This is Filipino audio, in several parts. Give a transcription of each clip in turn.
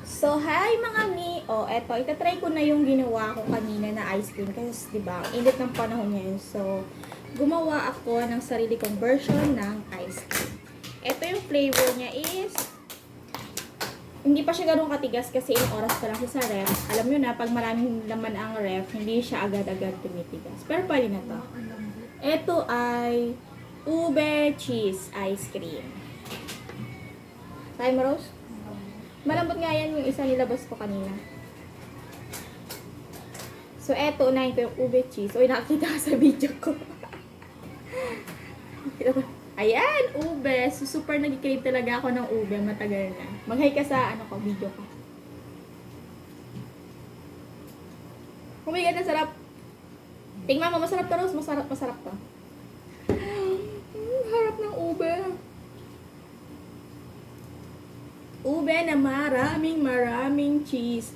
So, hi mga mi! O, eto, itatry ko na yung ginawa ko kanina na ice cream. Kasi, di ba, ang init ng panahon ngayon. So, gumawa ako ng sarili kong version ng ice cream. Eto yung flavor niya is, hindi pa siya ganun katigas kasi ilang oras pa lang siya sa ref. Alam nyo na, pag maraming laman ang ref, hindi siya agad-agad tumitigas. Pero pwede na to. Eto ay ube cheese ice cream. Try mo, Rose? Malambot nga yan yung isa nilabas ko kanina. So, eto, unahin ko yung ube cheese. Uy, nakakita ka sa video ko. Ayan, ube. So, super nag-crave talaga ako ng ube. Matagal na. Mag-hi ka sa video ko. Oh my God, nasarap. Tingnan mo, masarap to, Rose. Masarap to. Harap ng ube. Ube na maraming cheese.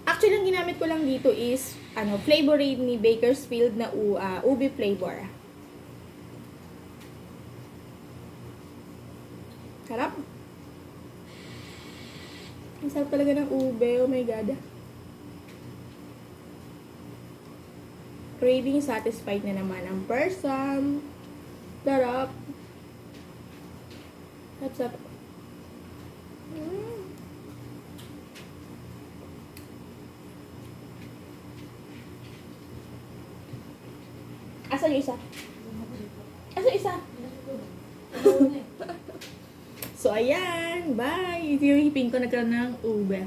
Actually, ang ginamit ko lang dito is Flavorade ni Bakersfield na ube flavor. Sarap. Ang sarap talaga ng ube. Oh my God. Craving satisfied na naman ang person. Sarap. Sarap. Asa yung isa? Asa yung isa? So, ayan. Bye. Yung hipin ko nagkaroon ng ube.